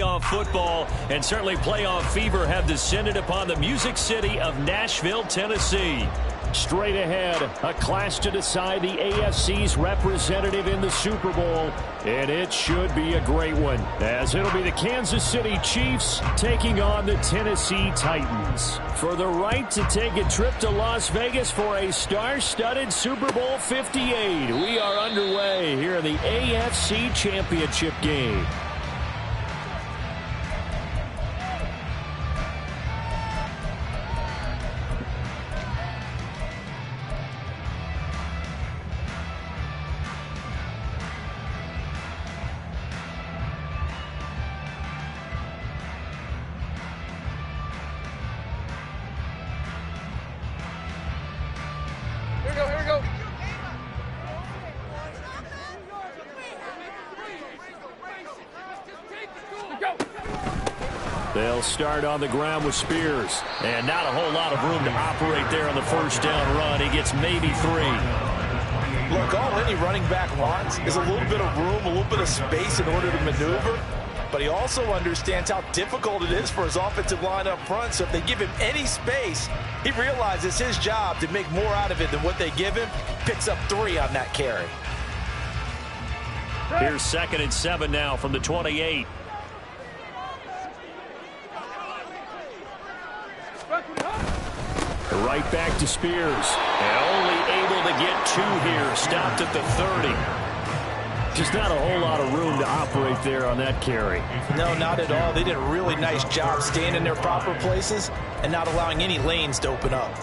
playoff football, and certainly playoff fever have descended upon the Music City of Nashville, Tennessee. Straight ahead, a clash to decide the AFC's representative in the Super Bowl, and it should be a great one, as it'll be the Kansas City Chiefs taking on the Tennessee Titans for the right to take a trip to Las Vegas for a star-studded Super Bowl 58. We are underway here in the AFC Championship game. They'll start on the ground with Spears. And not a whole lot of room to operate there on the first down run. He gets maybe 3. Look, all any running back wants is a little bit of room, a little bit of space in order to maneuver. But he also understands how difficult it is for his offensive line up front. So if they give him any space, he realizes his job to make more out of it than what they give him. Picks up 3 on that carry. Here's 2nd and 7 now from the 28. Right back to Spears. And only able to get 2 here. Stopped at the 30. Just not a whole lot of room to operate there on that carry. No, not at all. They did a really nice job staying in their proper places and not allowing any lanes to open up.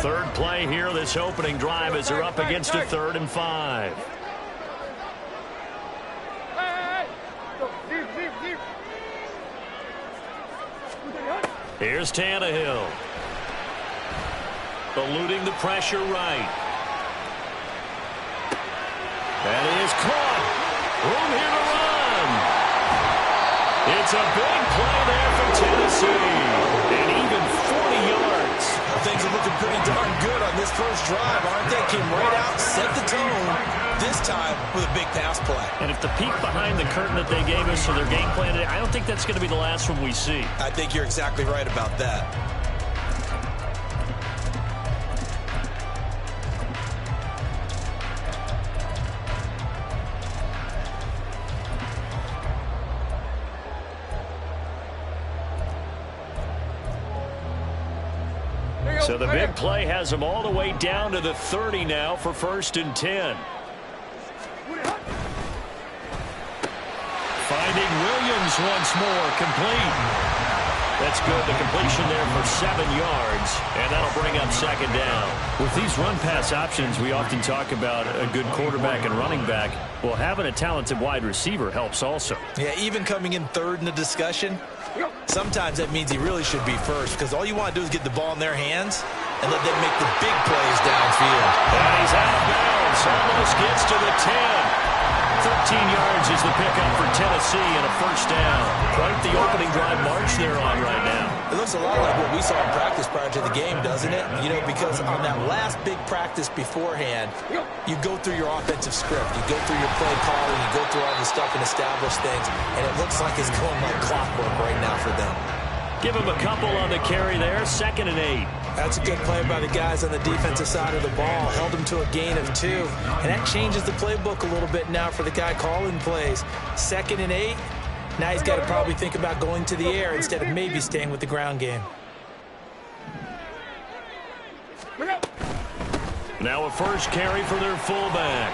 Third play here, this opening drive, as they're up against a 3rd and 5. Here's Tannehill. Eluding the pressure right. That is caught. Room here to run. It's a big play there for Tennessee. And even 40 yards. Things are looking pretty darn good on this first drive, aren't they? Came right out, set the tone, this time with a big pass play. And if the peek behind the curtain that they gave us for their game plan today, I don't think that's going to be the last one we see. I think you're exactly right about that. So the big play has them all the way down to the 30 now for 1st and 10. Finding Williams once more, complete. That's good. The completion there for 7 yards, and that'll bring up 2nd down. With these run-pass options, we often talk about a good quarterback and running back. Well, having a talented wide receiver helps also. Yeah, even coming in 3rd in the discussion, sometimes that means he really should be first, because all you want to do is get the ball in their hands and let them make the big plays downfield. And he's out of bounds. Almost gets to the 10. 13 yards is the pickup for Tennessee and a 1st down. Quite the opening drive march they're on right now. It looks a lot like what we saw in practice prior to the game, doesn't it? You know, because on that last big practice beforehand, you go through your offensive script. You go through your play calling. You go through all the stuff and establish things. And it looks like it's going like clockwork right now for them. Give him a couple on the carry there. 2nd and 8. That's a good play by the guys on the defensive side of the ball. Held him to a gain of 2. And that changes the playbook a little bit now for the guy calling plays. 2nd and 8. Now he's got to probably think about going to the air instead of maybe staying with the ground game. Now a first carry for their fullback.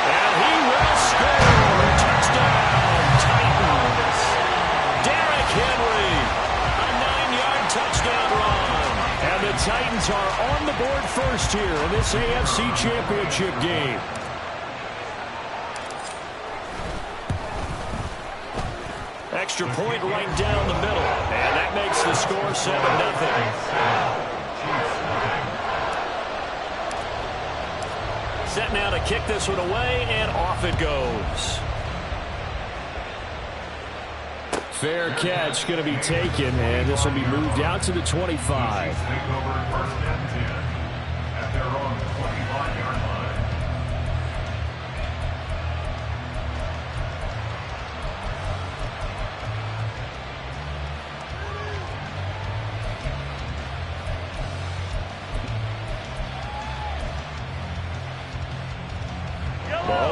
And he will score. Touchdown, Titans. Derrick Henry. A 9-yard touchdown run. And the Titans are on the board first here in this AFC Championship game. Extra point right down the middle. And that makes the score 7-0. Set now to kick this one away, and off it goes. Fair catch going to be taken, and this will be moved out to the 25.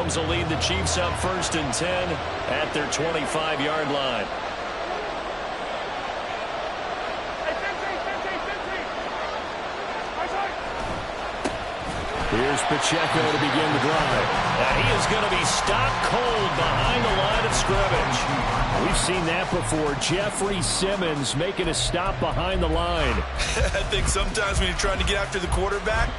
Mahomes will lead the Chiefs up 1st and 10 at their 25-yard line. Here's Pacheco to begin the drive. And he is going to be stopped cold behind the line of scrimmage. We've seen that before. Jeffrey Simmons making a stop behind the line. I think sometimes when you're trying to get after the quarterback,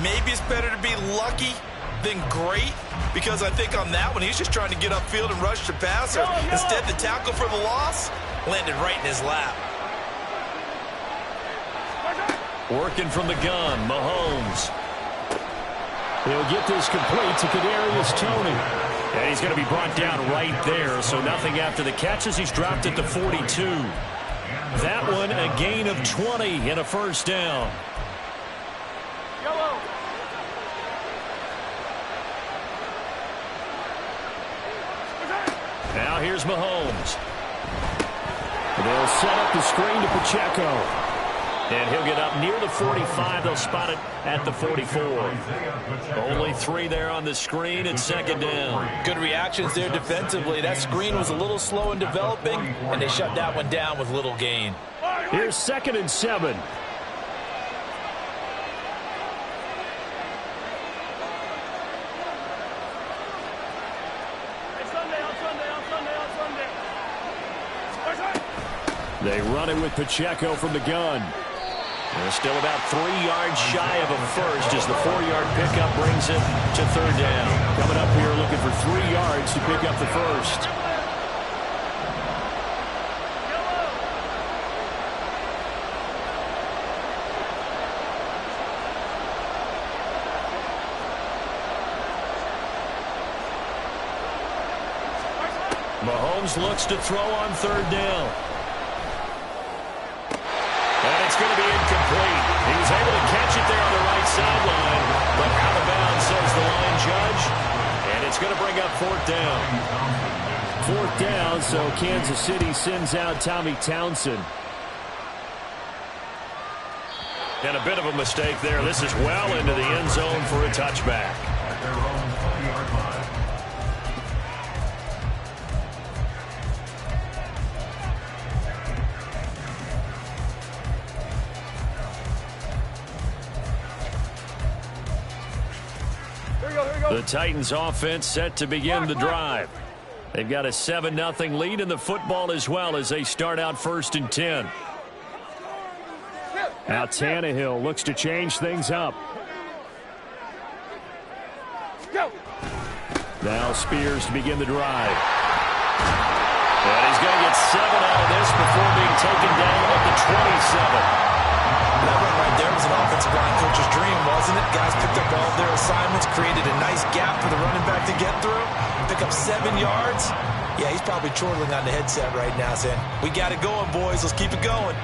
maybe it's better to be lucky than great, because I think on that one, he's just trying to get upfield and rush the passer. Instead, the tackle for the loss landed right in his lap. Working from the gun, Mahomes. He'll get this complete to Kadarius Toney. And he's going to be brought down right there, so nothing after the catch as he's dropped at the 42. That one, a gain of 20 and a first down. Now here's Mahomes. They'll set up the screen to Pacheco. And he'll get up near the 45. They'll spot it at the 44. Only 3 there on the screen at 2nd down. Good reactions there defensively. That screen was a little slow in developing, and they shut that one down with little gain. Here's 2nd and 7. They run it with Pacheco from the gun. They're still about 3 yards shy of a first as the 4-yard pickup brings it to 3rd down. Coming up here looking for 3 yards to pick up the first. Mahomes looks to throw on 3rd down. And it's going to be incomplete. He was able to catch it there on the right sideline, but out of bounds, says the line judge. And it's going to bring up 4th down. 4th down, so Kansas City sends out Tommy Townsend. And a bit of a mistake there. This is well into the end zone for a touchback. The Titans offense set to begin the drive. They've got a 7-0 lead in the football as well as they start out 1st and 10. Now Tannehill looks to change things up. Now Spears to begin the drive. And he's going to get 7 out of this before being taken down at the 27. That run right there was an offensive line coach's dream, wasn't it? Guys picked up all of their assignments, created a nice gap for the running back to get through, pick up 7 yards. Yeah, he's probably chortling on the headset right now saying, we got it going, boys. Let's keep it going.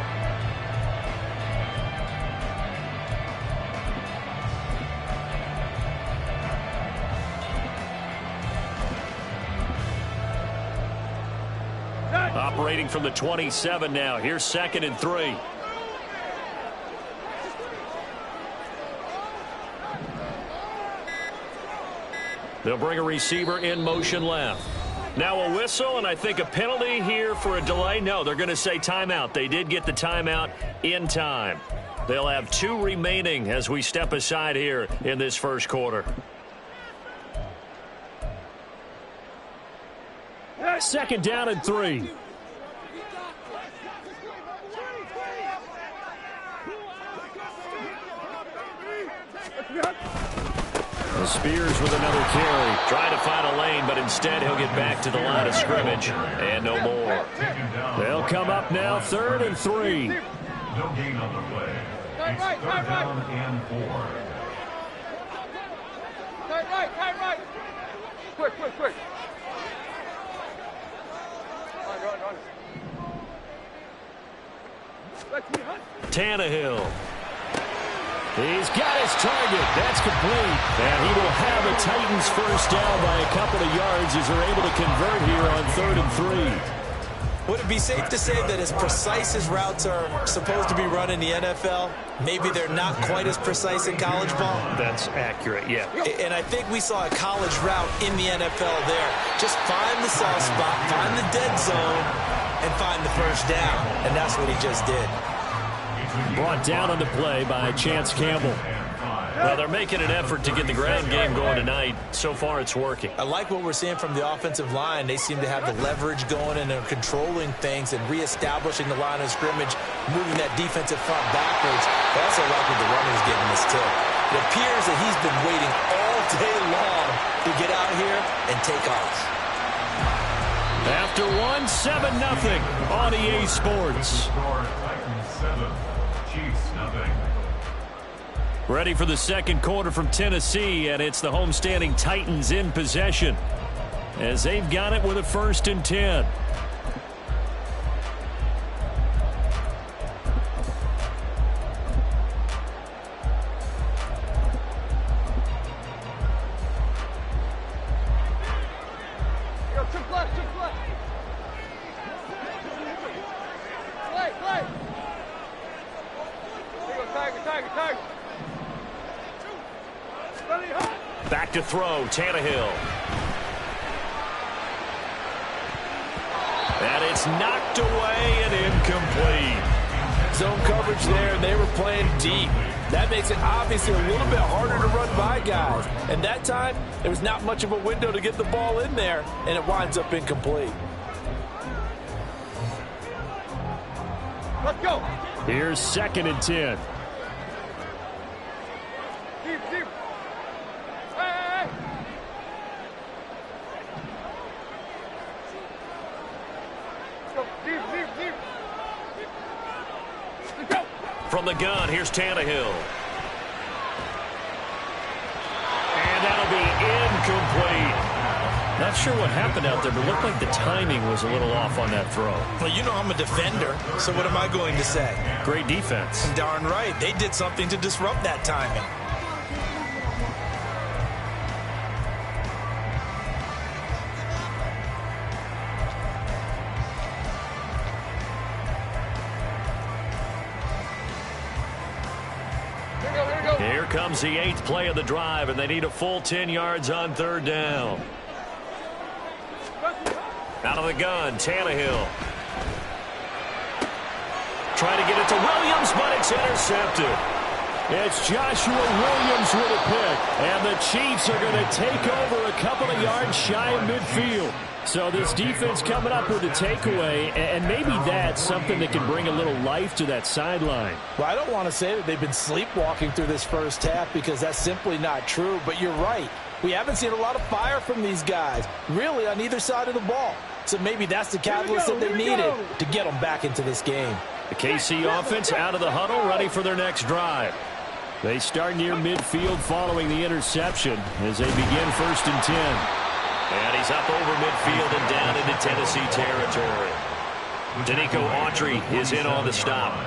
Operating from the 27 now. Here's 2nd and 3. They'll bring a receiver in motion left. Now a whistle, and I think a penalty here for a delay. No, they're going to say timeout. They did get the timeout in time. They'll have 2 remaining as we step aside here in this first quarter. 2nd down and 3. Spears with another carry. Trying to find a lane, but instead he'll get back to the line of scrimmage. And no more. They'll come up now 3rd and 3. No gain on the play. It's 3rd down and 4. Right. Quick. Run. Tannehill. He's got his target. That's complete. And he will have the Titans first down by a couple of yards as they're able to convert here on 3rd and 3. Would it be safe to say that as precise as routes are supposed to be run in the NFL, maybe they're not quite as precise in college ball? That's accurate, yeah. And I think we saw a college route in the NFL there. Just find the soft spot, find the dead zone, and find the first down. And that's what he just did. Brought down on the play by Chance Campbell. Well, they're making an effort to get the ground game going tonight. So far, it's working. I like what we're seeing from the offensive line. They seem to have the leverage going, and they're controlling things and reestablishing the line of scrimmage, moving that defensive front backwards. I also like what the runner's giving us, too. It appears that he's been waiting all day long to get out here and take off. After 7-0 on EA Sports. Ready for the second quarter from Tennessee, and it's the homestanding Titans in possession as they've got it with a 1st and 10. Back to throw, Tannehill. And it's knocked away and incomplete. Zone coverage there, and they were playing deep. That makes it obviously a little bit harder to run by guys. And that time, there was not much of a window to get the ball in there, and it winds up incomplete. Let's go. Here's 2nd and 10. Deep. Hey. Go deep. Let's go. From the gun, here's Tannehill. And that'll be incomplete. Not sure what happened out there, but it looked like the timing was a little off on that throw. Well, you know I'm a defender, so what am I going to say? Great defense. Darn right. They did something to disrupt that timing. Here comes the 8th play of the drive, and they need a full 10 yards on 3rd down. Out of the gun, Tannehill. Trying to get it to Williams, but it's intercepted. It's Joshua Williams with a pick, and the Chiefs are going to take over a couple of yards shy of midfield. So this defense coming up with a takeaway, and maybe that's something that can bring a little life to that sideline. Well, I don't want to say that they've been sleepwalking through this first half because that's simply not true, but you're right. We haven't seen a lot of fire from these guys, really, on either side of the ball. So maybe that's the catalyst that they needed to get them back into this game. The KC offense out of the huddle, ready for their next drive. They start near midfield following the interception as they begin 1st and 10. And he's up over midfield and down into Tennessee territory. Danico Autry is in on the stop.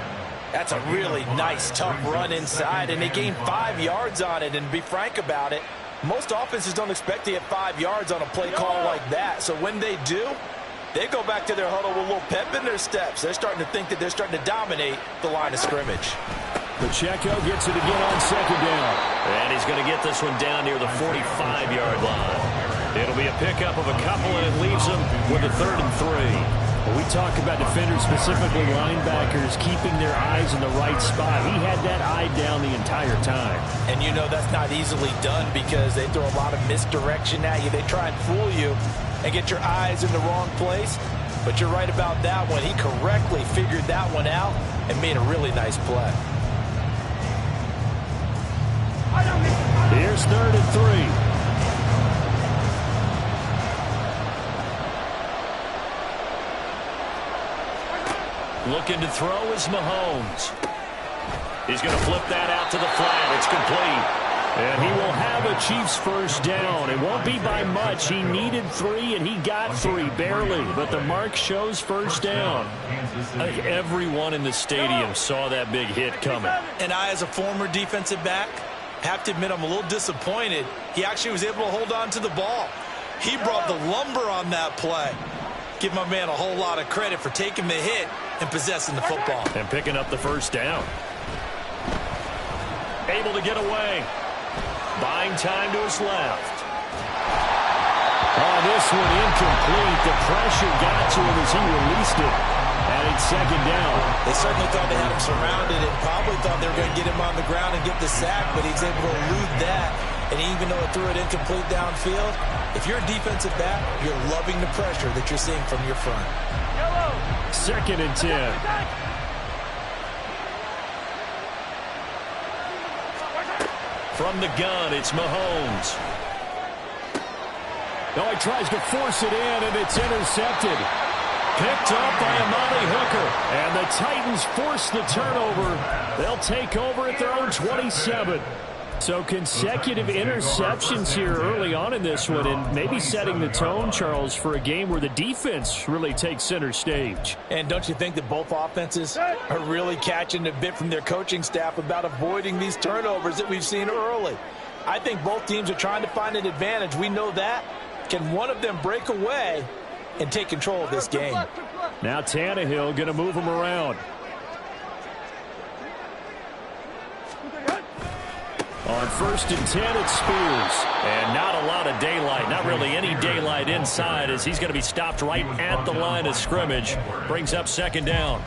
That's a really nice, tough run inside, and they gained 5 yards on it. And to be frank about it, most offenses don't expect to get 5 yards on a play call like that. So when they do, they go back to their huddle with a little pep in their steps. They're starting to think that they're starting to dominate the line of scrimmage. Pacheco gets it again on 2nd down. And he's going to get this one down near the 45-yard line. It'll be a pickup of a couple, and it leaves them with a 3rd and 3. Well, we talk about defenders, specifically linebackers, keeping their eyes in the right spot. He had that eye down the entire time. And you know that's not easily done because they throw a lot of misdirection at you. They try and fool you and get your eyes in the wrong place. But you're right about that one. He correctly figured that one out and made a really nice play. Here's 3rd and 3. Looking to throw is Mahomes. He's going to flip that out to the flat. It's complete. And he will have a Chiefs 1st down. It won't be by much. He needed 3, and he got 3, barely. But the mark shows 1st down. I think everyone in the stadium saw that big hit coming. And I, as a former defensive back, have to admit I'm a little disappointed. He actually was able to hold on to the ball. He brought the lumber on that play. Give my man a whole lot of credit for taking the hit and possessing the football. And picking up the first down. Able to get away. Buying time to his left. Oh, this one incomplete. The pressure got to him as he released it. And it's second down. They certainly thought they had him surrounded and probably thought they were going to get him on the ground and get the sack, but he's able to elude that. And even though it threw it incomplete downfield, if you're a defensive back, you're loving the pressure that you're seeing from your front. Second and 10. From the gun, it's Mahomes. Oh, he tries to force it in, and it's intercepted. Picked up by Amani Hooker. And the Titans force the turnover. They'll take over at their own 27. So consecutive interceptions here early on in this one, and maybe setting the tone, Charles, for a game where the defense really takes center stage. And don't you think that both offenses are really catching a bit from their coaching staff about avoiding these turnovers that we've seen early? I think both teams are trying to find an advantage. We know that. Can one of them break away and take control of this game? Now Tannehill going to move him around. On first and 10, it's Spears. And not a lot of daylight, not really any daylight inside, as he's going to be stopped right at the line of scrimmage. Brings up second down.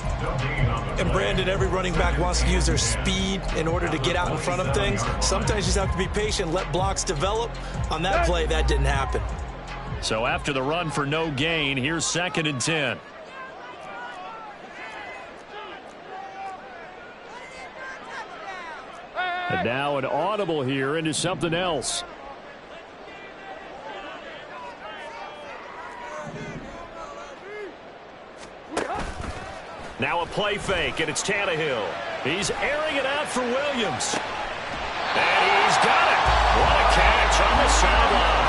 And Brandon, every running back wants to use their speed in order to get out in front of things. Sometimes you just have to be patient, let blocks develop. On that play, that didn't happen. So after the run for no gain, here's second and 10. And now an audible here into something else. Now a play fake, and it's Tannehill. He's airing it out for Williams. And he's got it. What a catch on the sideline.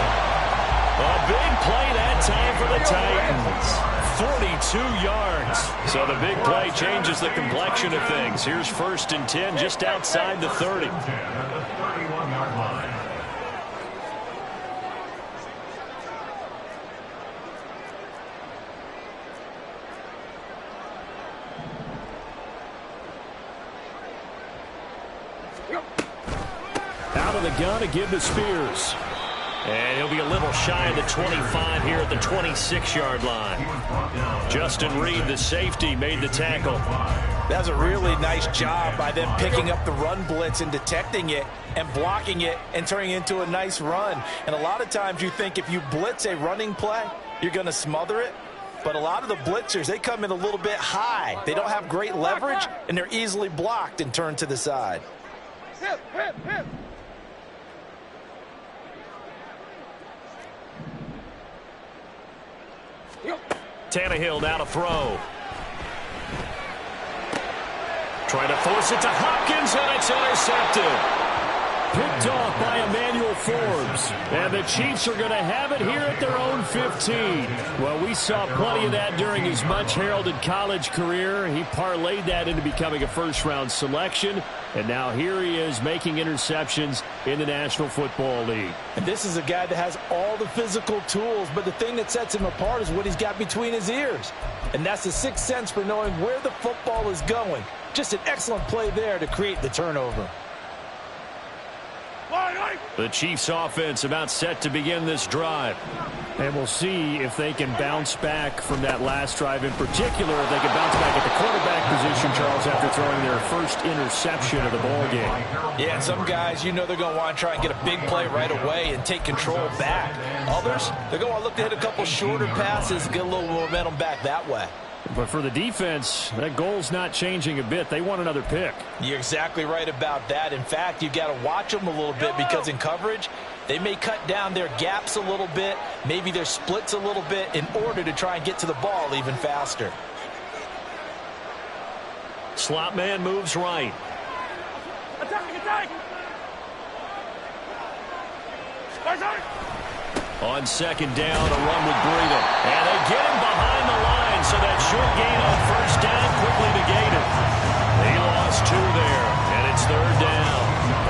A big play that time for the Titans. 42 yards. So the big play changes the complexion of things. Here's first and 10 just outside the 30. Out of the gun to give to Spears. And he'll be a little shy of the 25 here at the 26-yard line. Justin Reed, the safety, made the tackle. That's a really nice job by them picking up the run blitz and detecting it and blocking it and turning it into a nice run. And a lot of times you think if you blitz a running play, you're going to smother it. But a lot of the blitzers, they come in a little bit high. They don't have great leverage, and they're easily blocked and turned to the side. Hip, hip, hip. Tannehill now to throw. Trying to force it to Hopkins, and it's intercepted. Picked off by Emmanuel Forbes. And the Chiefs are going to have it here at their own 15. Well, we saw plenty of that during his much-heralded college career. He parlayed that into becoming a first-round selection. And now here he is making interceptions in the National Football League. And this is a guy that has all the physical tools, but the thing that sets him apart is what he's got between his ears. And that's the sixth sense for knowing where the football is going. Just an excellent play there to create the turnover. The Chiefs offense about set to begin this drive. And we'll see if they can bounce back from that last drive in particular. If they can bounce back at the quarterback position, Charles, after throwing their first interception of the ball game. Yeah, some guys, you know they're going to want to try and get a big play right away and take control back. Others, they're going to look to hit a couple shorter passes and get a little momentum back that way. But for the defense, that goal's not changing a bit. They want another pick. You're exactly right about that. In fact, you've got to watch them a little bit because in coverage, they may cut down their gaps a little bit, maybe their splits a little bit in order to try and get to the ball even faster. Slot man moves right. Attack, attack! On second down, a run with Breida. And they get him behind the line, so that short gain on first down quickly negated. He lost two there, and it's third down.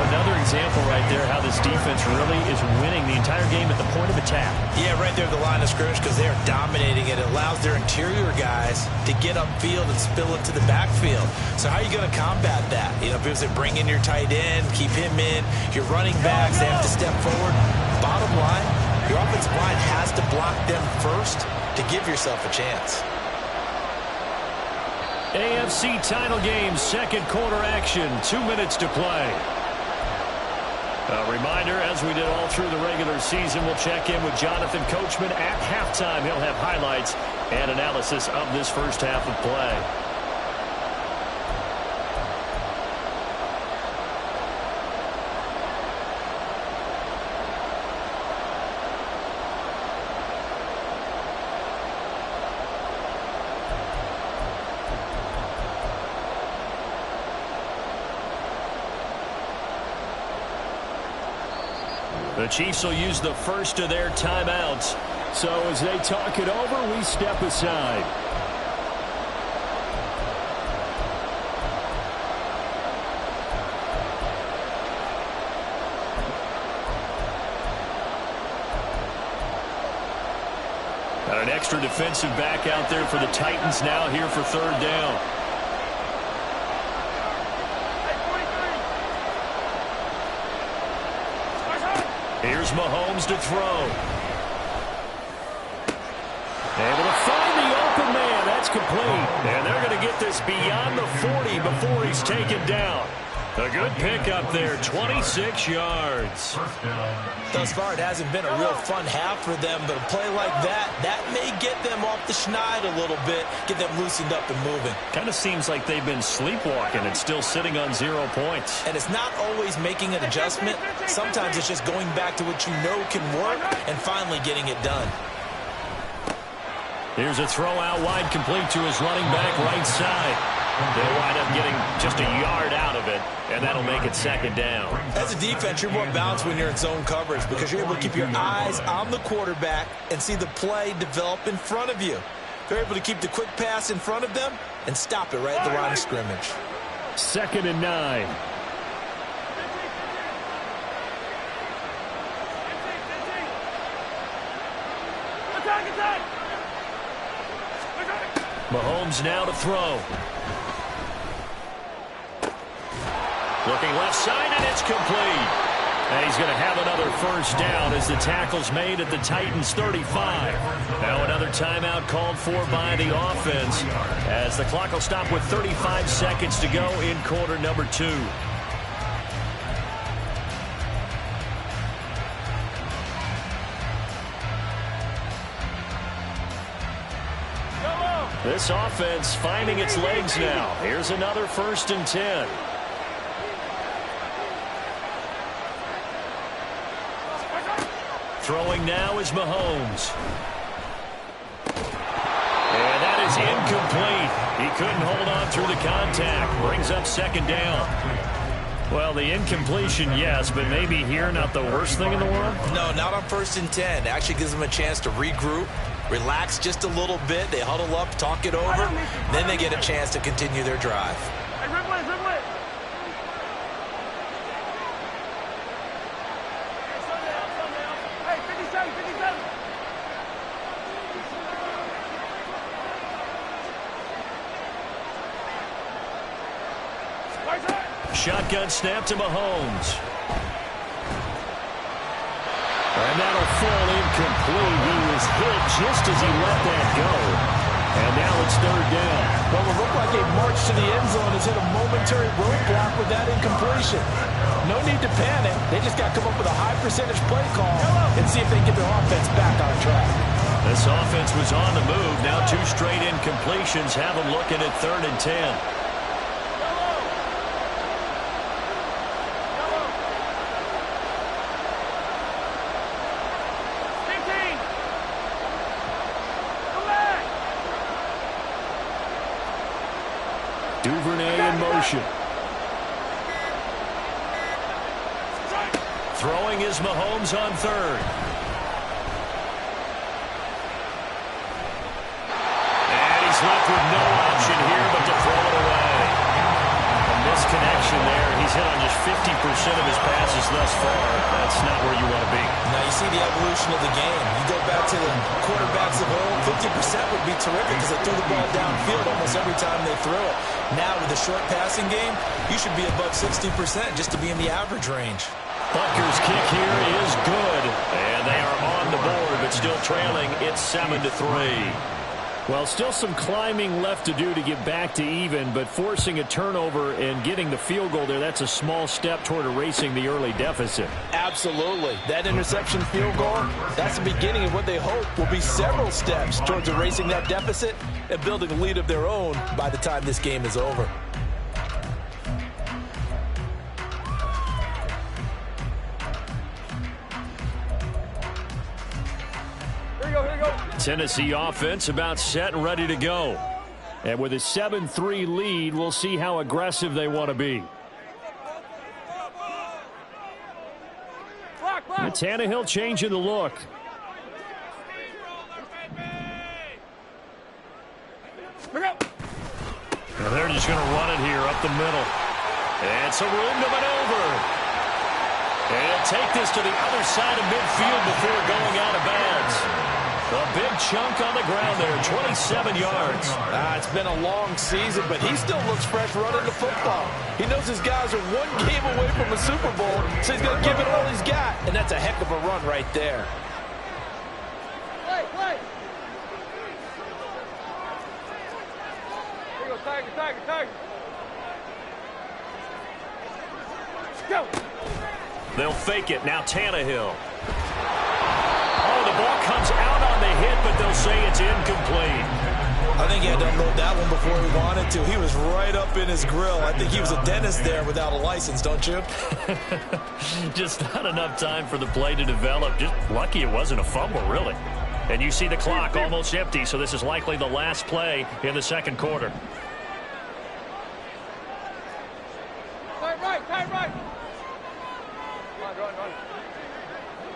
Another example right there how this defense offense really is winning the entire game at the point of attack. Yeah, right there at the line of scrimmage because they are dominating it. It allows their interior guys to get upfield and spill it to the backfield. So how are you going to combat that? You know, because they bring in your tight end, keep him in. Your running backs, they have to step forward. Bottom line, your offensive line has to block them first to give yourself a chance. AFC title game, second quarter action, 2 minutes to play. A reminder, as we did all through the regular season, we'll check in with Jonathan Coachman at halftime. He'll have highlights and analysis of this first half of play. The Chiefs will use the first of their timeouts. So as they talk it over, we step aside. Got an extra defensive back out there for the Titans now here for third down. Here's Mahomes to throw. Able to find the open man. That's complete. And they're going to get this beyond the 40 before he's taken down. A good pickup there, 26 yards. Thus far, it hasn't been a real fun half for them, but a play like that may get them off the schneid a little bit, get them loosened up and moving. Kind of seems like they've been sleepwalking and still sitting on 0 points. And it's not always making an adjustment. Sometimes it's just going back to what you know can work and finally getting it done. Here's a throw out wide, complete to his running back right side. They'll wind up getting just a yard out of it, and that'll make it second down. As a defense, you're more balanced when you're in zone coverage because you're able to keep your eyes on the quarterback and see the play develop in front of you. You're able to keep the quick pass in front of them and stop it right at the line of scrimmage. 2nd and 9. Mahomes now to throw. Looking left side, and it's complete. And he's going to have another first down as the tackle's made at the Titans' 35. Now another timeout called for by the offense as the clock will stop with 35 seconds to go in quarter number 2. This offense finding its legs now. Here's another 1st and 10. Throwing now is Mahomes. And that is incomplete. He couldn't hold on through the contact. Brings up 2nd down. Well, the incompletion, yes, but maybe here not the worst thing in the world? No, not on 1st and 10. It actually gives them a chance to regroup, relax just a little bit. They huddle up, talk it over. Then they get a chance to continue their drive. Shotgun snap to Mahomes. And that'll fall incomplete. He was hit just as he let that go. And now it's 3rd down. Well, it looked like a march to the end zone has hit a momentary roadblock with that incompletion. No need to panic. They just got to come up with a high percentage play call and see if they can get their offense back on track. This offense was on the move. Now 2 straight incompletions have them looking at 3rd and 10. Duvernay in motion. Throwing is Mahomes on 3rd. And he's left with no option here but to throw it away. A misconnection there. He he's hit on just 50% of his passes thus far. That's not where you want to be. Now you see the evolution of the game. You go back to the quarterbacks of old, 50% would be terrific because they threw the ball downfield almost every time they threw it. Now with the short passing game, you should be above 60% just to be in the average range. Butker's kick here is good. And they are on the board, but still trailing. It's 7-3. Well, still some climbing left to do to get back to even, but forcing a turnover and getting the field goal there, that's a small step toward erasing the early deficit. Absolutely. That interception field goal, that's the beginning of what they hope will be several steps towards erasing that deficit and building a lead of their own by the time this game is over. Tennessee offense about set and ready to go. And with a 7-3 lead, we'll see how aggressive they want to be. And Tannehill changing the look. And they're just going to run it here up the middle. And some room to maneuver. And take this to the other side of midfield before going out of bounds. A big chunk on the ground there, 27 yards. It's been a long season, but he still looks fresh running the football. He knows his guys are one game away from a Super Bowl, so he's going to give it all he's got. And that's a heck of a run right there. Play. Here you go, Tiger. Go. They'll fake it. Now Tannehill. Oh, the ball comes out on the hit, but they'll say it's incomplete. I think he had to unload that one before he wanted to. He was right up in his grill. I think he was a dentist there without a license, don't you? Just not enough time for the play to develop. Just lucky it wasn't a fumble, really. And you see the clock almost empty, so this is likely the last play in the second quarter. Tight right. Run.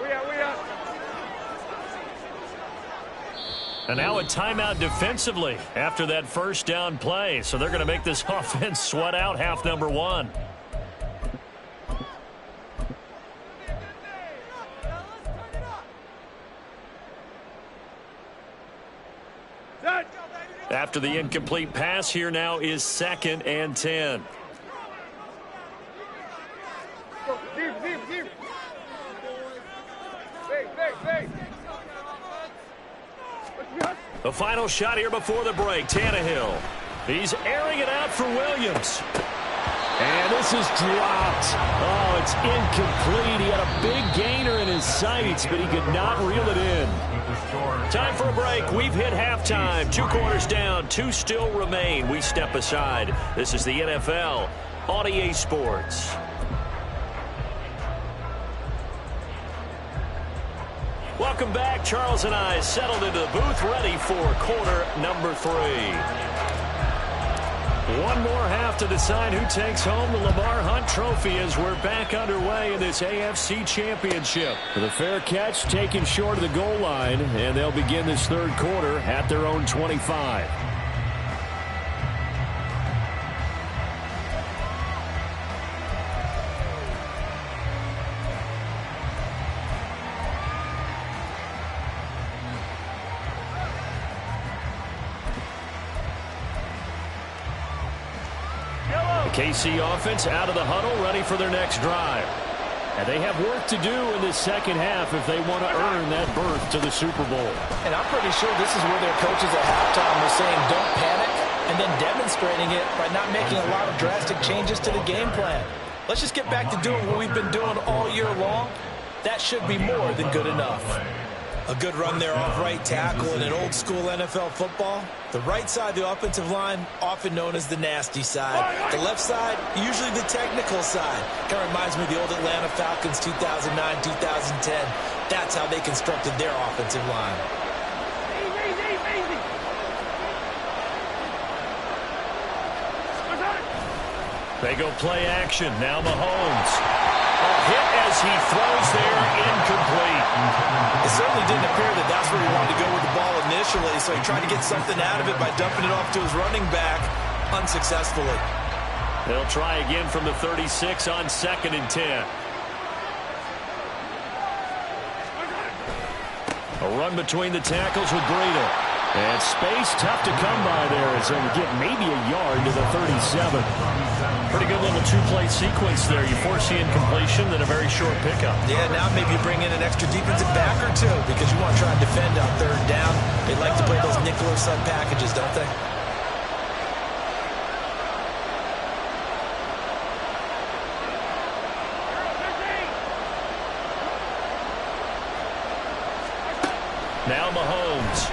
We out. And now a timeout defensively after that first down play. So they're going to make this offense sweat out half number one. After the incomplete pass, here now is 2nd and 10. Deep. Big. The final shot here before the break. Tannehill. He's airing it out for Williams. And this is dropped. Oh, it's incomplete. He had a big gainer in his sights, but he could not reel it in. Time for a break. We've hit halftime. 2 quarters down. 2 still remain. We step aside. This is the NFL on EA Sports. Welcome back. Charles and I settled into the booth, ready for quarter number 3. One more half to decide who takes home the Lamar Hunt Trophy as we're back underway in this AFC Championship. With a fair catch taken short of the goal line, and they'll begin this third quarter at their own 25. KC offense out of the huddle, ready for their next drive. And they have work to do in this second half if they want to earn that berth to the Super Bowl. And I'm pretty sure this is where their coaches at halftime were saying don't panic, and then demonstrating it by not making a lot of drastic changes to the game plan. Let's just get back to doing what we've been doing all year long. That should be more than good enough. A good run there off right tackle in an old school NFL football. The right side of the offensive line, often known as the nasty side. The left side, usually the technical side. Kind of reminds me of the old Atlanta Falcons 2009, 2010. That's how they constructed their offensive line. Easy. They go play action. Now Mahomes. A hit as he throws there, incomplete. It certainly didn't appear that that's where he wanted to go with the ball initially, so he tried to get something out of it by dumping it off to his running back unsuccessfully. They'll try again from the 36 on 2nd and 10. A run between the tackles with Breida. And space tough to come by there as they'll get maybe a yard to the 37. Pretty good little two-play sequence there. You force the incompletion, then a very short pickup. Yeah, now maybe you bring in an extra defensive back or two because you want to try and defend on 3rd down. They like to play those nickel or sub packages, don't they? Now Mahomes.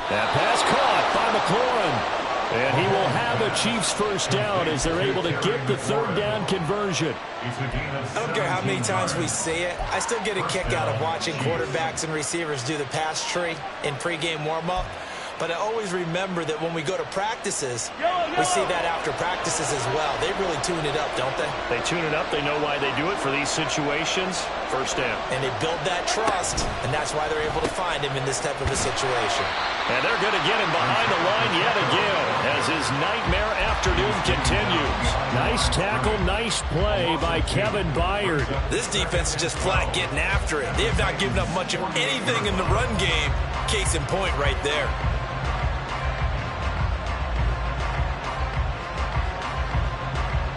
That pass caught by McLaurin. And he will have a Chiefs first down as they're able to get the 3rd down conversion. I don't care how many times we see it. I still get a kick out of watching quarterbacks and receivers do the pass tree in pregame warm-up. But I always remember that when we go to practices, we see that after practices as well. They really tune it up, don't they? They tune it up. They know why they do it for these situations. First down. And they build that trust, and that's why they're able to find him in this type of a situation. And they're going to get him behind the line yet again as his nightmare afternoon continues. Nice tackle, nice play by Kevin Byard. This defense is just flat getting after it. They have not given up much of anything in the run game. Case in point right there.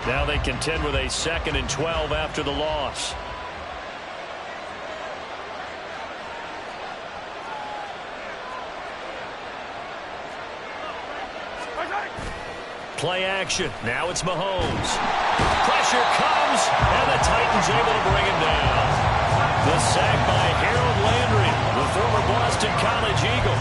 Now they contend with a 2nd and 12 after the loss. Play action. Now it's Mahomes. Pressure comes, and the Titans able to bring him down. The sack by Harold Landry, the former Boston College Eagle.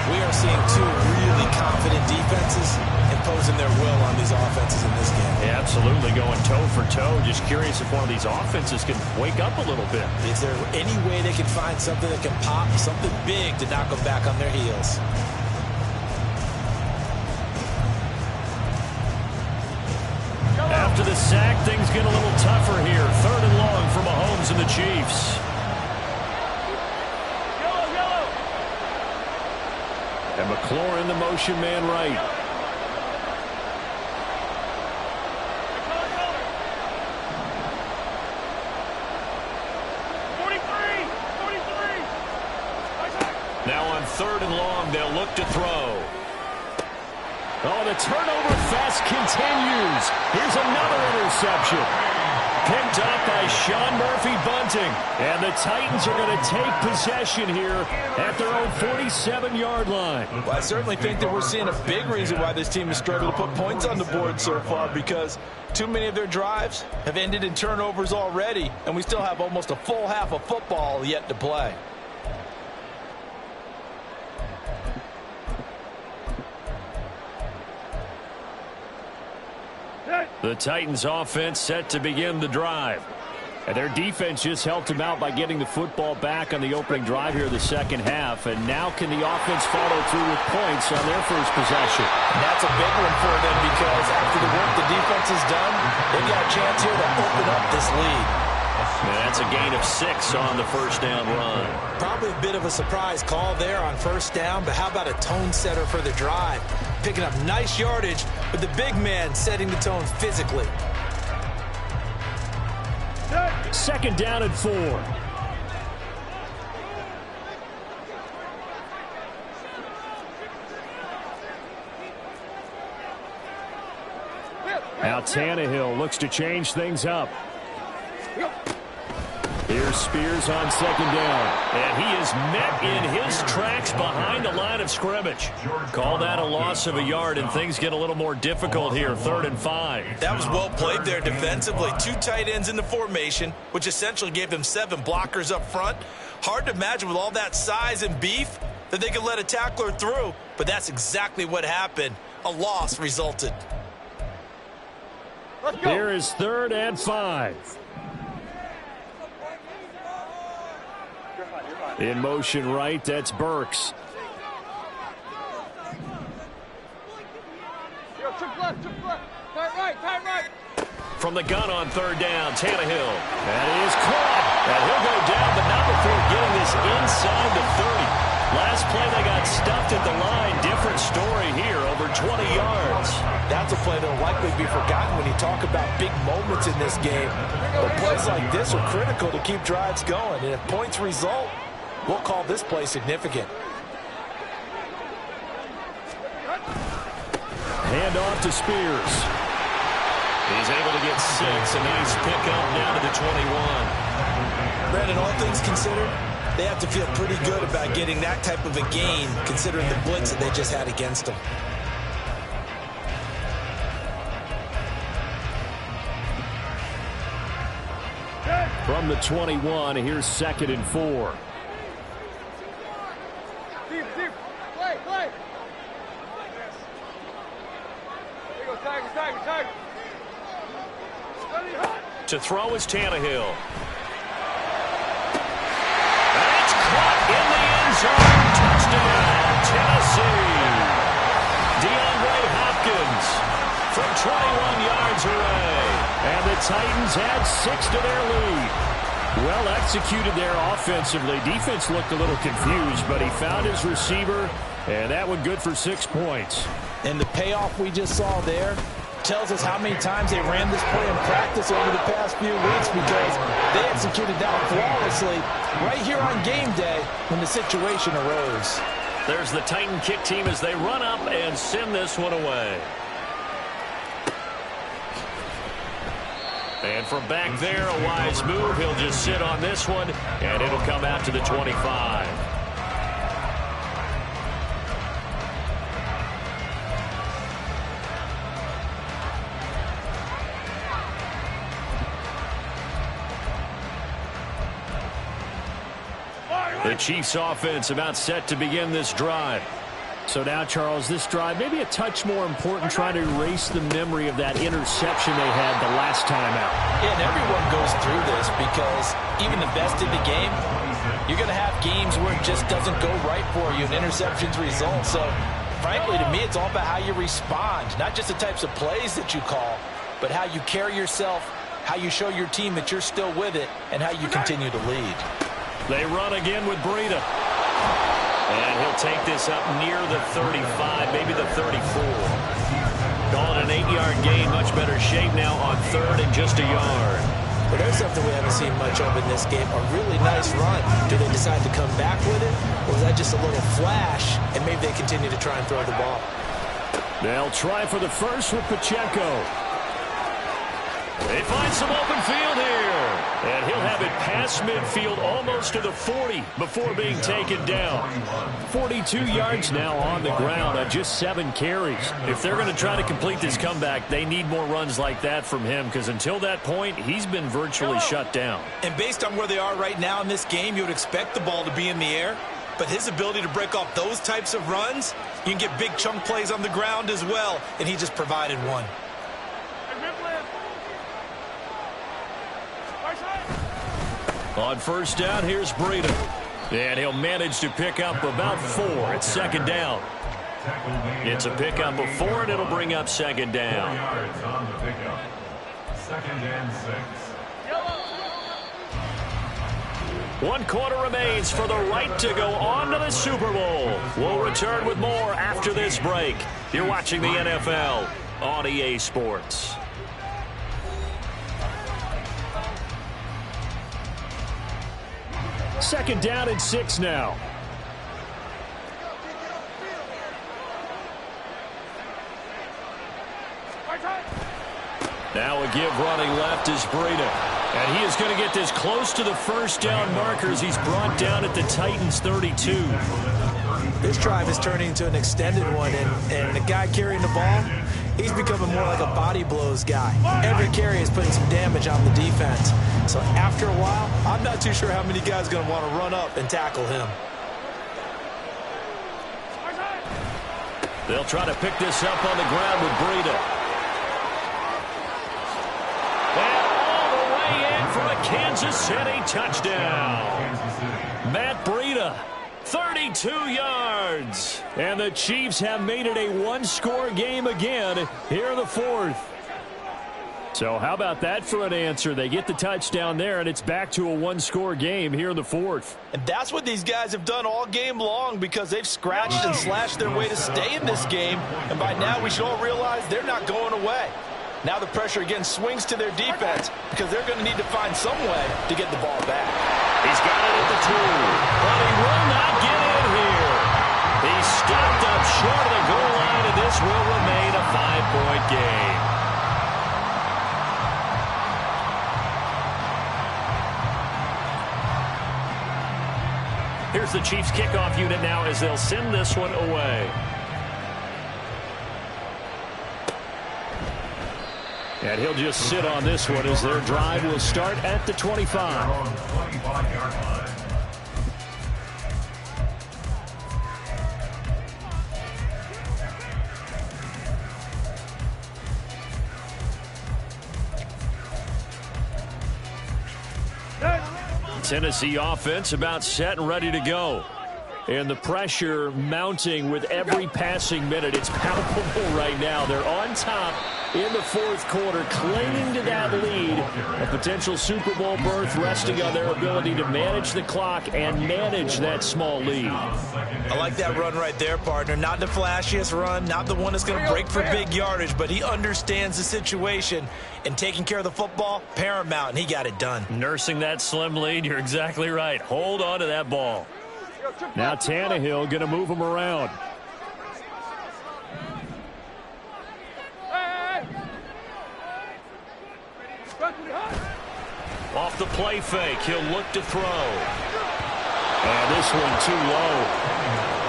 We are seeing two really confident defenses imposing their will on these offenses in this game. Yeah, absolutely, going toe for toe. Just curious if one of these offenses can wake up a little bit. Is there any way they can find something that can pop, something big to knock them back on their heels? After the sack, things get a little tougher here. 3rd and long for Mahomes and the Chiefs. And McLaurin, the motion man right. Now on 3rd and long, they'll look to throw. Oh, the turnover fest continues. Here's another interception. Picked up by Sean Murphy-Bunting. And the Titans are going to take possession here at their own 47-yard line. Well, I certainly think that we're seeing a big reason why this team has struggled to put points on the board so far, because too many of their drives have ended in turnovers already, and we still have almost a full half of football yet to play. The Titans offense set to begin the drive. And their defense just helped them out by getting the football back on the opening drive here in the 2nd half. And now can the offense follow through with points on their first possession? And that's a big one for them because after the work the defense has done, they've got a chance here to open up this lead. And that's a gain of 6 on the first down run. Probably a bit of a surprise call there on first down, but how about a tone setter for the drive? Picking up nice yardage with the big man setting the tone physically. 2nd down and 4. Now Tannehill looks to change things up. Here's Spears on 2nd down. And he is met in his tracks behind the line of scrimmage. Call that a loss of a yard, and things get a little more difficult here. 3rd and 5. That was well played there defensively. 2 tight ends in the formation, which essentially gave them 7 blockers up front. Hard to imagine with all that size and beef that they could let a tackler through, but that's exactly what happened. A loss resulted. Here is 3rd and 5. In motion right, that's Burks. From the gun on 3rd down, Tannehill. That is caught. And he'll go down, but not before getting this inside the 30. Last play, they got stuffed at the line. Different story here, over 20 yards. play that will likely be forgotten when you talk about big moments in this game. But plays like this are critical to keep drives going. And if points result, we'll call this play significant. Hand off to Spears. He's able to get 6. A nice pickup down to the 21. Brandon, all things considered, they have to feel pretty good about getting that type of a gain, considering the blitz that they just had against them. From the 21, here's 2nd and 4. Deep. Play. There you go, Tiger. To throw is Tannehill. That's caught in the end zone. Touchdown, Tennessee. DeAndre Hopkins from 21 yards away. And the Titans add 6 to their lead. Well executed there offensively. Defense looked a little confused, but he found his receiver, and that one good for 6 points. And the payoff we just saw there tells us how many times they ran this play in practice over the past few weeks, because they executed that flawlessly right here on game day when the situation arose. There's the Titan kick team as they run up and send this one away. And from back there, a wise move. He'll just sit on this one, and it'll come out to the 25. The Chiefs offense about set to begin this drive. So now, Charles, this drive maybe a touch more important, trying to erase the memory of that interception they had the last time out. Yeah, and everyone goes through this, because even the best in the game, you're going to have games where it just doesn't go right for you and interceptions result. So, frankly, to me, it's all about how you respond, not just the types of plays that you call, but how you carry yourself, how you show your team that you're still with it, and how you continue to lead. They run again with Breida. And he'll take this up near the 35, maybe the 34. Call it an 8-yard gain, much better shape now on 3rd and just a yard. But there's something we haven't seen much of in this game, a really nice run. Do they decide to come back with it, or is that just a little flash, and maybe they continue to try and throw the ball? They'll try for the first with Pacheco. They find some open field here. And he'll have it past midfield almost to the 40 before being taken down. 42 yards now on the ground on just 7 carries. If they're going to try to complete this comeback, they need more runs like that from him, because until that point, he's been virtually shut down. And based on where they are right now in this game, you would expect the ball to be in the air. But his ability to break off those types of runs, you can get big chunk plays on the ground as well, and he just provided one. On first down, here's Breida. And he'll manage to pick up about 4 at 2nd down. It's a pickup of 4, and it'll bring up 2nd down. 4 yards on the pickup. 2nd and 6. 1 quarter remains for the right to go on to the Super Bowl. We'll return with more after this break. You're watching the NFL on EA Sports. Second down and 6 now. Now a give running left is Breida. And he is going to get this close to the first down markers. He's brought down at the Titans 32. This drive is turning into an extended one, and the guy carrying the ball, he's becoming more like a body blows guy. Every carry is putting some damage on the defense. So after a while, I'm not too sure how many guys are going to want to run up and tackle him. They'll try to pick this up on the ground with Breida. And all the way in for a Kansas City touchdown. Matt Breida, 32 yards. And the Chiefs have made it a 1-score game again here in the 4th. So how about that for an answer? They get the touchdown there, and it's back to a one-score game here in the fourth. And that's what these guys have done all game long because they've scratched and slashed their way to stay in this game. And by now, we should all realize they're not going away. Now the pressure again swings to their defense because they're going to need to find some way to get the ball back. He's got it at the 2, but he will not get in here. He's stopped up short of the goal line, and this will remain a 5-point game. Here's the Chiefs kickoff unit now as they'll send this one away. And he'll just sit on this one as their drive will start at the 25. Tennessee offense about set and ready to go. And the pressure mounting with every passing minute. It's palpable right now. They're on top in the fourth quarter, clinging to that lead. A potential Super Bowl berth resting on their ability to manage the clock and manage that small lead. I like that run right there, partner. Not the flashiest run, not the one that's going to break for big yardage, but he understands the situation, and taking care of the football, paramount, and he got it done. Nursing that slim lead, you're exactly right. Hold on to that ball. Now Tannehill going to move him around. Off the play fake, he'll look to throw. And this one too low.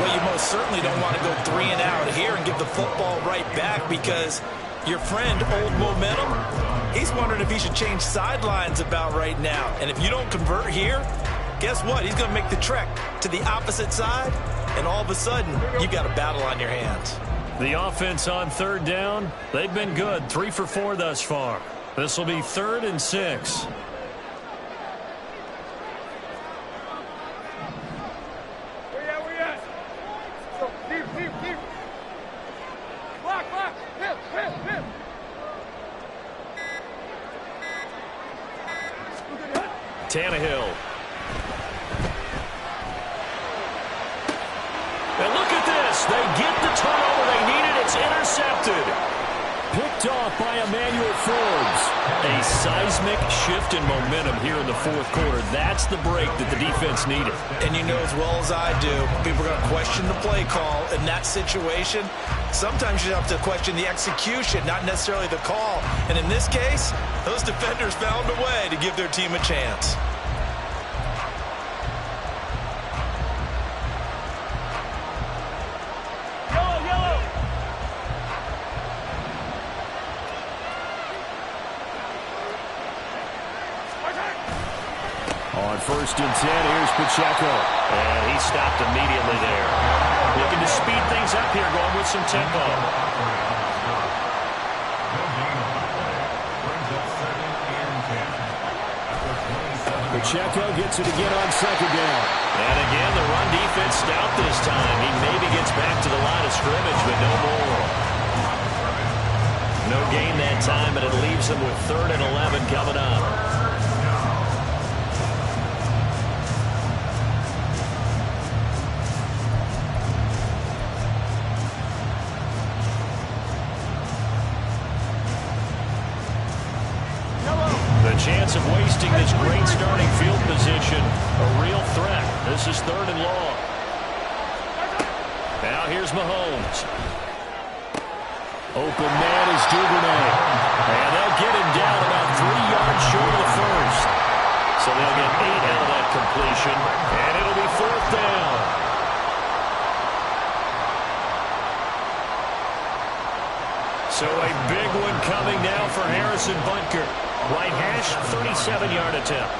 Well, you most certainly don't want to go 3 and out here and give the football right back because your friend, Old Momentum, he's wondering if he should change sidelines about right now. And if you don't convert here, guess what? He's going to make the trek to the opposite side, and all of a sudden, you got a battle on your hands. The offense on third down, they've been good. 3 for 4 thus far. This will be 3rd and 6. Where you at? Go, deep. Block. Him. Tannehill. And look at this. They get the turnover they needed. It's intercepted. Picked off by Emmanuel Forbes. A seismic shift in momentum here in the fourth quarter. That's the break that the defense needed. And you know as well as I do, people are going to question the play call in that situation. Sometimes you have to question the execution, not necessarily the call. And in this case, those defenders found a way to give their team a chance. On 1st and 10, here's Pacheco. And he stopped immediately there. Looking to speed things up here, going with some tempo. Pacheco gets it again on 2nd down. And again, the run defense stout this time. He maybe gets back to the line of scrimmage, but no more. No gain that time, and it leaves them with 3rd and 11 coming up. Chance of wasting this great starting field position. A real threat. This is 3rd and long. Now here's Mahomes. Open man is Duvernay. And they'll get him down about 3 yards short of the first. So they'll get 8 out of that completion. And it'll be 4th down. So a big one coming now for Harrison Butker. Right hash, 37-yard attempt.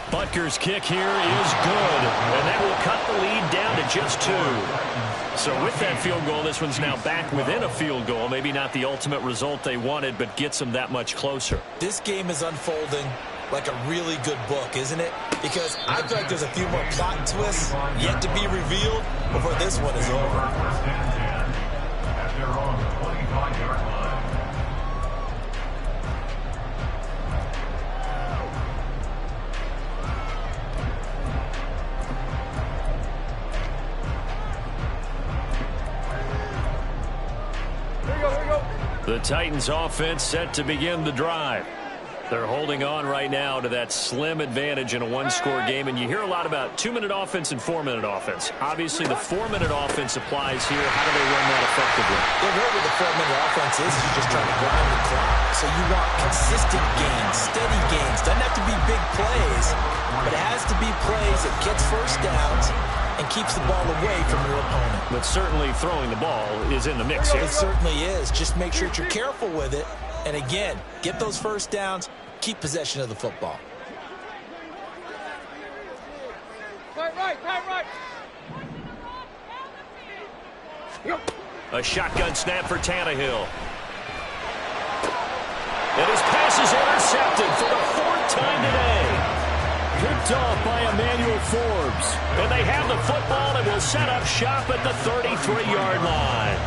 Butker's kick here is good, and that will cut the lead down to just 2. So with that field goal, this one's now back within a field goal. Maybe not the ultimate result they wanted, but gets them that much closer. This game is unfolding like a really good book, isn't it? Because I feel like there's a few more plot twists yet to be revealed before this one is over. At their own 25-yard The Titans offense set to begin the drive. They're holding on right now to that slim advantage in a one-score game, and you hear a lot about 2-minute offense and 4-minute offense. Obviously, the 4-minute offense applies here. How do they run that effectively? Yeah, really the 4-minute offense is just trying to grind the clock. So you want consistent gains, steady gains. Doesn't have to be big plays, but it has to be plays that gets first downs and keeps the ball away from your opponent. But certainly throwing the ball is in the mix here. It certainly is. Just make sure that you're careful with it. And again, get those first downs, keep possession of the football. Right. A shotgun snap for Tannehill. And his pass is intercepted for the 4th time today. Picked off by Emmanuel Forbes. And they have the football and will set up shop at the 33-yard line.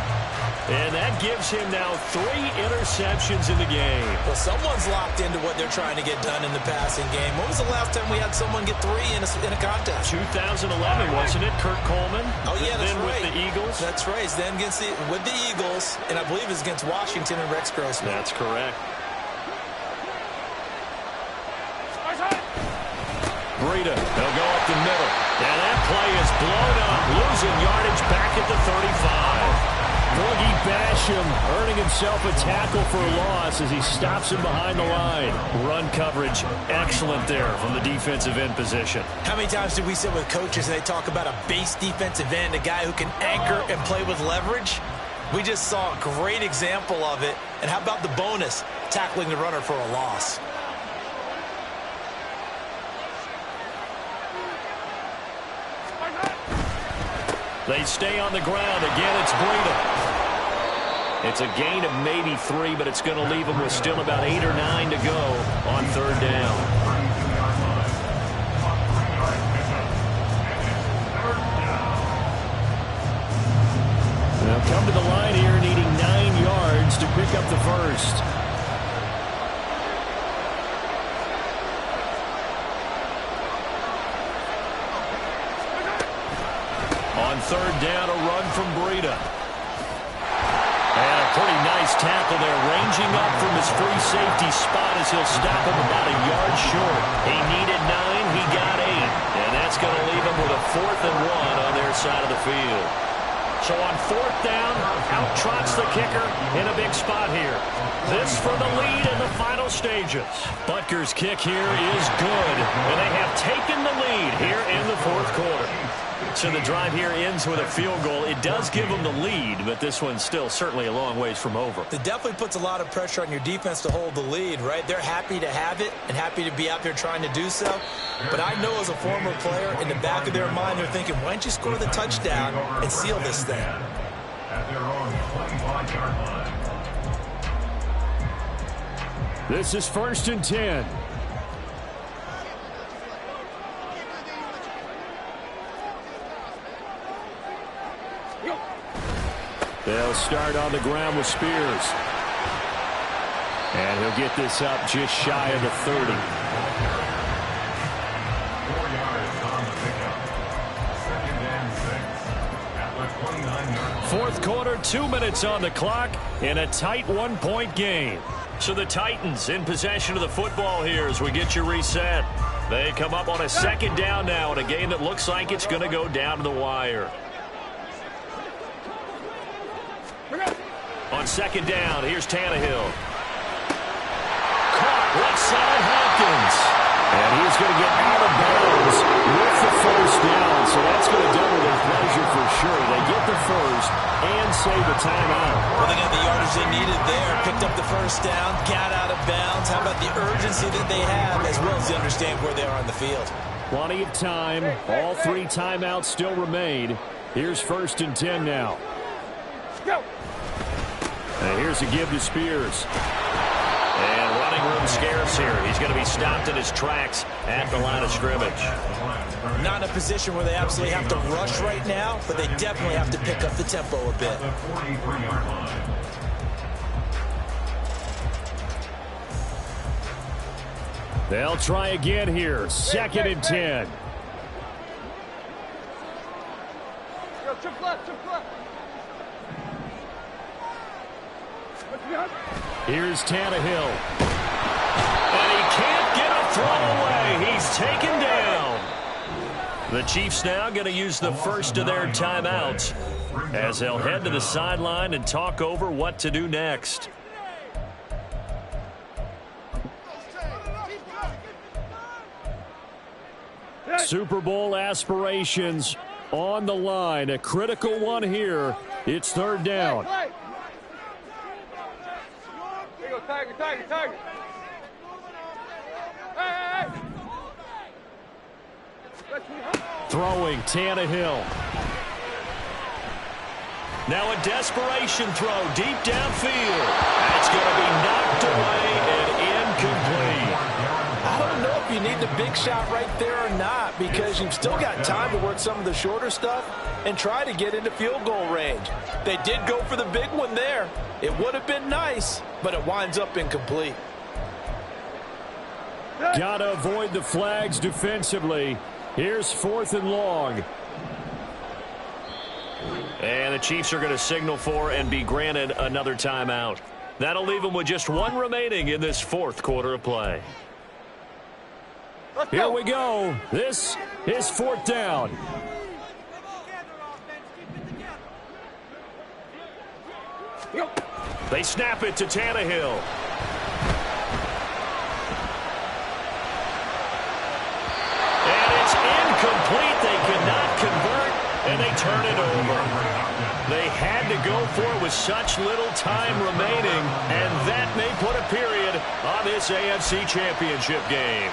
And that gives him now 3 interceptions in the game. Well, someone's locked into what they're trying to get done in the passing game. When was the last time we had someone get 3 in a contest? 2011, wasn't it? Kurt Coleman. Oh, yeah, that's then right. With the Eagles. That's right. Then with the Eagles, and I believe it's against Washington and Rex Grossman. That's correct. Breida, they'll go up the middle. And that play is blown up, losing yardage back at the 35. Boogie Basham earning himself a tackle for a loss as he stops him behind the line. Run coverage excellent there from the defensive end position. How many times did we sit with coaches and they talk about a base defensive end, a guy who can anchor and play with leverage? We just saw a great example of it. And how about the bonus, tackling the runner for a loss? They stay on the ground. Again, it's Breida. It's a gain of maybe 3, but it's going to leave them with still about 8 or 9 to go on 3rd down. They'll come to the line here needing 9 yards to pick up the first. On 3rd down, a run from Breida. And a pretty nice tackle there, ranging up from his free safety spot as he'll stop him about a yard short. He needed 9, he got 8. And that's going to leave him with a 4th and 1 on their side of the field. So on 4th down, out trots the kicker in a big spot here. This for the lead in the final stages. Butker's kick here is good, and they have taken the lead here in the 4th quarter. So the drive here ends with a field goal. It does give them the lead, but this one's still certainly a long ways from over. It definitely puts a lot of pressure on your defense to hold the lead, right? They're happy to have it and happy to be out there trying to do so. But I know as a former player, in the back of their mind, they're thinking, why don't you score the touchdown and seal this thing? At their own 25-yard line. This is 1st and 10. They'll start on the ground with Spears. And he'll get this up just shy of the 30. 4 yards on the pickup. 2nd and 6 at the 29-yard line. 4th quarter, 2 minutes on the clock in a tight 1-point game. So the Titans in possession of the football here as we get you reset. They come up on a 2nd down now in a game that looks like it's going to go down to the wire. On 2nd down, here's Tannehill. Caught left side, Hopkins. And he's going to get out of bounds with the 1st down. So that's going to double their pleasure for sure. They get the 1st and save the timeout. Well, they got the yardage they needed there. Picked up the 1st down, got out of bounds. How about the urgency that they have as well as they understand where they are on the field? Plenty of time. All 3 timeouts still remain. Here's 1st and 10 now. Go. And here's a give to Spears. And running room scarce here. He's going to be stopped in his tracks at the line of scrimmage. Not in a position where they absolutely have to rush right now, but they definitely have to pick up the tempo a bit. The 43-yard line. They'll try again here. 2nd and 10. Yo, chip left, chip left. Here's Tannehill. And he can't get a throw away. He's taken down. The Chiefs now going to use the first of their timeouts as they'll head to the sideline and talk over what to do next. Super Bowl aspirations on the line. A critical one here. It's third down. Tiger, tiger, tiger. Hey, hey, hey. Throwing Tannehill. Now a desperation throw deep downfield. That's going to be knocked away and incomplete. I don't know if you need the big shot right there or not, because you've still got time to work some of the shorter stuff and try to get into field goal range. They did go for the big one there. It would have been nice, but it winds up incomplete. Got to avoid the flags defensively. Here's 4th and long. And the Chiefs are going to signal for and be granted another timeout. That'll leave them with just one remaining in this fourth quarter of play. Here we go. This is 4th down. They snap it to Tannehill. And it's incomplete. They could not convert, and they turn it over. They had to go for it with such little time remaining, and that may put a period on this AFC Championship game.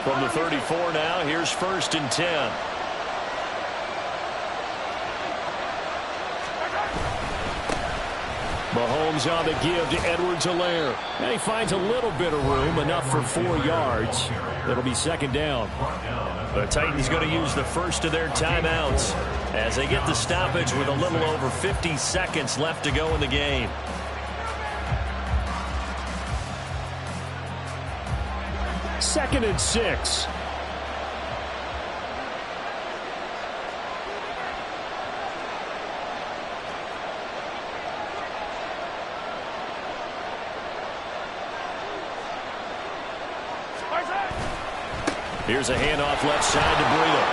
From the 34 now, here's 1st and 10. Mahomes on the give to Edwards-Helaire. And he finds a little bit of room, enough for 4 yards. It'll be 2nd down. The Titans going to use the first of their timeouts as they get the stoppage with a little over 50 seconds left to go in the game. Second and 6. Here's a handoff left side to Breida.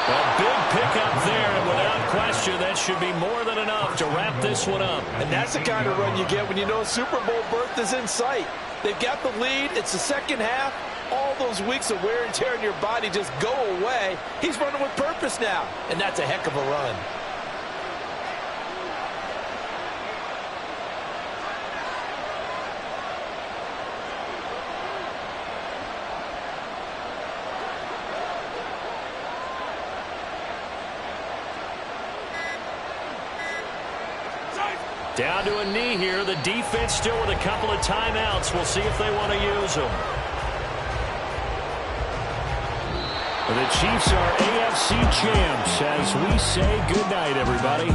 A big pickup there, and without question, that should be more than enough to wrap this one up. And that's the kind of run you get when you know Super Bowl berth is in sight. They've got the lead. It's the second half. All those weeks of wear and tear in your body just go away. He's running with purpose now, and that's a heck of a run. Down to a knee here. The defense still with a couple of timeouts. We'll see if they want to use them. The Chiefs are AFC champs as we say goodnight, everybody.